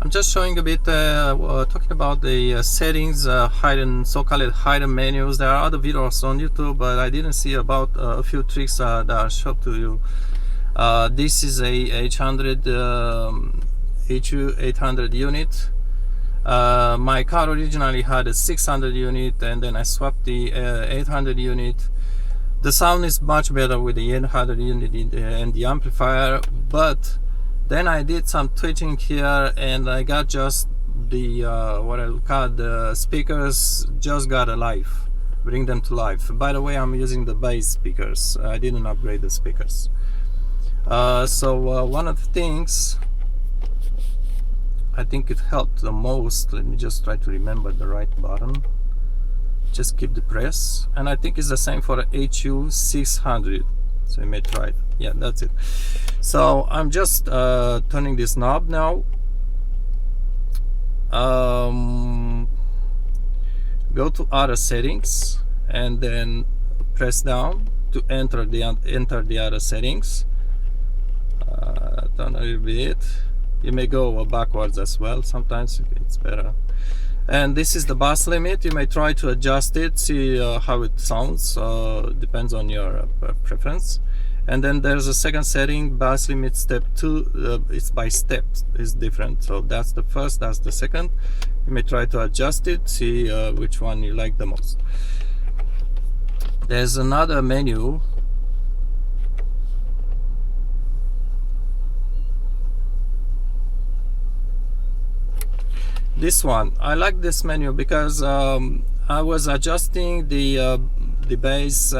I'm just showing a bit, talking about the settings, hidden, so-called hidden menus. There are other videos on YouTube, but I didn't see about a few tricks that I'll show to you. This is a H100 HU800 unit. My car originally had a 600 unit, and then I swapped the 800 unit. The sound is much better with the 800 unit and the amplifier, but then I did some tweaking here, and I got just the what I call the speakers just got alive, bring them to life. By the way, I'm using the bass speakers. I didn't upgrade the speakers. So one of the things I think it helped the most, let me just try to remember the right button, just keep the press, and I think it's the same for the HU600, so you may try it. Yeah, that's it. So I'm just turning this knob now. Go to other settings and then press down to enter the other settings. Turn a little bit. You may go backwards as well, sometimes it's better. And this is the bass limit. You may try to adjust it, see how it sounds, depends on your preference. And then there's a second setting, bass limit step 2. It's by steps, it's different. So that's the first, that's the second. You may try to adjust it, see which one you like the most. There's another menu. This one, I like this menu because I was adjusting the bass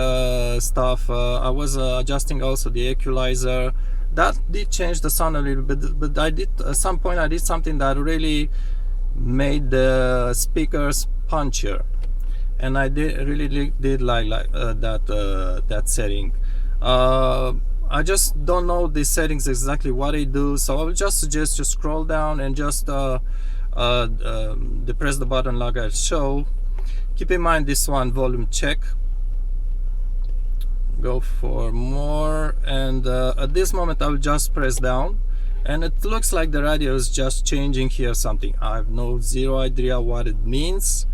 stuff. I was adjusting also the equalizer. That did change the sound a little bit, but I did at some point I did something that really made the speakers punchier, and I really did like that setting. I just don't know the settings exactly what they do, so I would just suggest to scroll down and just depress the button like I show. Keep in mind this one, volume check. Go for more, and at this moment I will just press down, and it looks like the radio is just changing here something. I have zero idea what it means,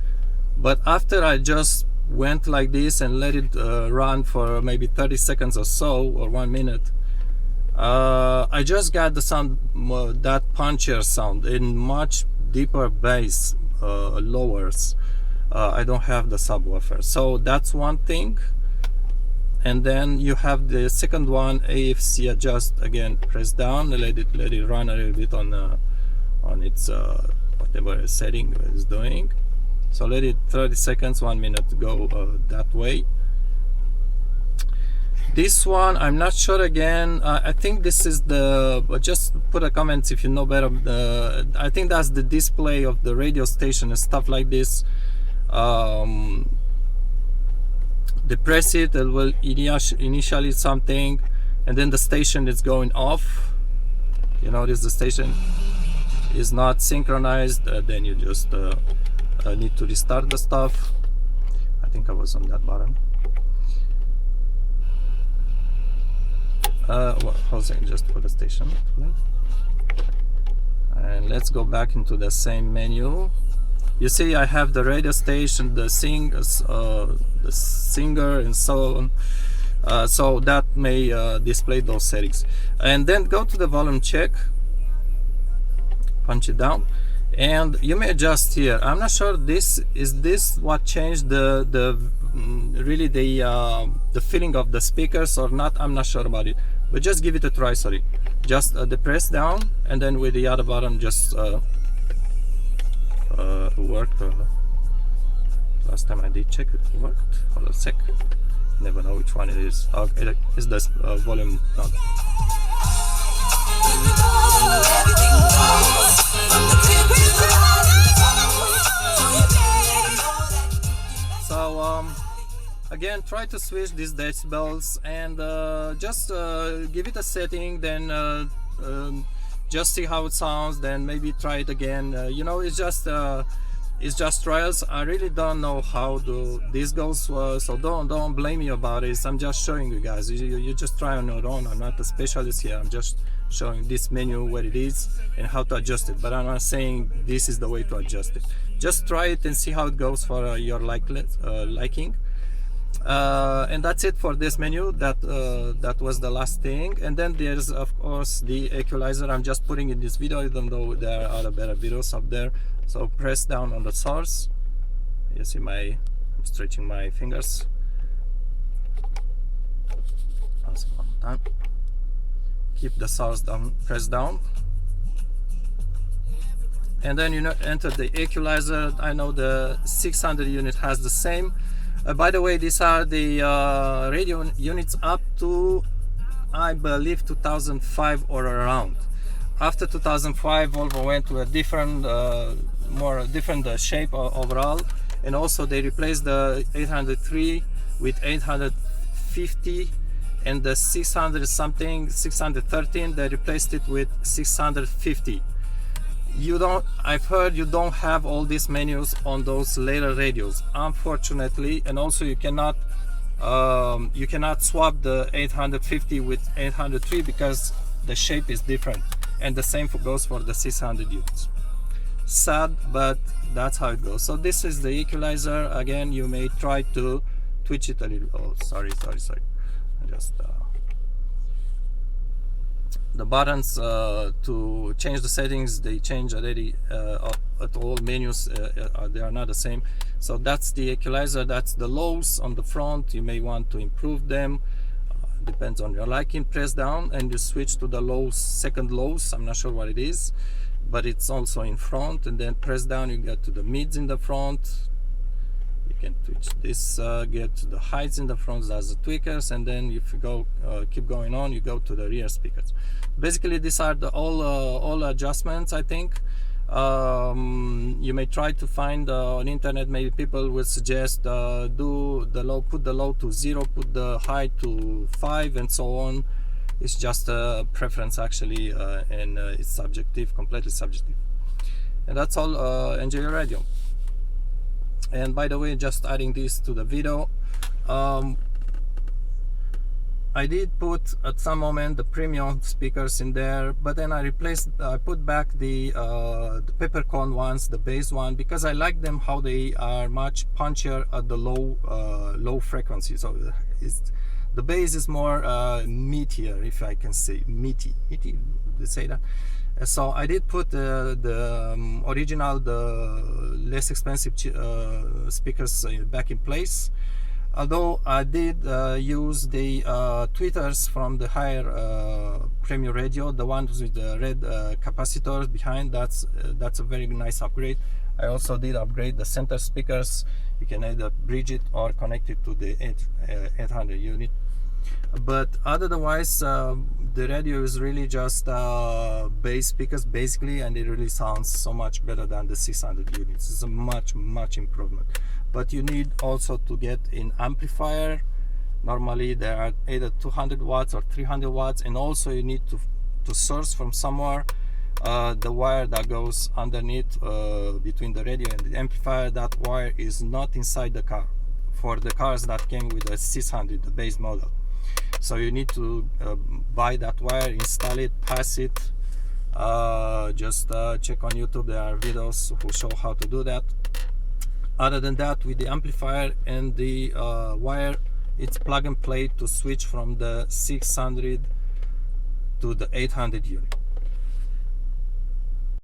but after I just went like this and let it run for maybe 30 seconds or so, or 1 minute, I just got the sound, that punchier sound in much deeper bass, lowers. I don't have the subwoofer, so that's one thing. And then you have the second one, AFC adjust. Again, press down, let it run a little bit on its whatever setting it's doing. So let it 30 seconds, 1 minute go that way. This one, I'm not sure again. I think this is the, just put a comment if you know better. I think that's the display of the radio station and stuff like this. Depress it, it will initially something, and then the station is going off. You notice the station is not synchronized. Then you just need to restart the stuff. I think I was on that button. Well, hold a second, just put the station. And let's go back into the same menu. You see, I have the radio station, the singer, and so on. So that may display those settings. And then go to the volume check, punch it down, and you may adjust here. I'm not sure this what changed the feeling of the speakers or not. I'm not sure about it, but just give it a try. Sorry, just depress down, and then with the other button just worked. Last time I did check it worked. Hold on a sec. Never know which one it is. It is the volume knob. So again, try to switch these decibels and just give it a setting, then just see how it sounds, then maybe try it again. You know, it's just trials. I really don't know how this goes, so don't blame me about it. I'm just showing you guys. You just try on your own. I'm not a specialist here. I'm just showing this menu where it is and how to adjust it, but I'm not saying this is the way to adjust it. Just try it and see how it goes for your liking. And that's it for this menu. That was the last thing. And then there's of course the equalizer. I'm just putting in this video even though there are other better videos up there. So press down on the source. You see I'm stretching my fingers. One time. Keep the source down, press down, and then enter the equalizer. I know the 600 unit has the same. By the way, these are the radio units up to, I believe, 2005 or around. After 2005, Volvo went to a different, more different shape overall, and also they replaced the 803 with 850, and the 613 they replaced it with 650. I've heard you don't have all these menus on those later radios, unfortunately, and also you cannot swap the 850 with 803 because the shape is different, and the same goes for the 600 units. Sad, but that's how it goes. So this is the equalizer. Again, you may try to twitch it a little. Oh, sorry. Just the buttons to change the settings, they change already at all menus. They are not the same. So that's the equalizer. That's the lows on the front. You may want to improve them, depends on your liking. Press down and you switch to the lows, second lows. I'm not sure what it is, but it's also in front. And then press down, you get to the mids in the front. You can twitch this, get to the highs in the front, that's the tweakers, and then if you go keep going on, you go to the rear speakers. Basically, these are the all adjustments. I think you may try to find on internet. Maybe people will suggest do the low, put the low to 0, put the high to 5, and so on. It's just a preference actually, and it's subjective, completely subjective. And that's all. Enjoy your radio. And by the way, just adding this to the video, I did put at some moment the premium speakers in there, but then I put back the peppercorn ones, the bass one, because I like them how they are much punchier at the low frequency. So the bass is more meatier, if I can say meaty. They say that. So I did put the original, the less expensive speakers back in place. Although I did use the tweeters from the higher premium radio, the ones with the red capacitors behind. That's a very nice upgrade. I also did upgrade the center speakers. You can either bridge it or connect it to the 800 unit. But otherwise, the radio is really just bass speakers basically, and it really sounds so much better than the 600 units. It's a much improvement. But you need also to get an amplifier. Normally there are either 200 watts or 300 watts, and also you need to source from somewhere the wire that goes underneath between the radio and the amplifier. That wire is not inside the car for the cars that came with the 600, the base model. So you need to buy that wire, install it, pass it. Just check on YouTube, there are videos who show how to do that. Other than that, with the amplifier and the wire, it's plug and play to switch from the 600 to the 800 unit.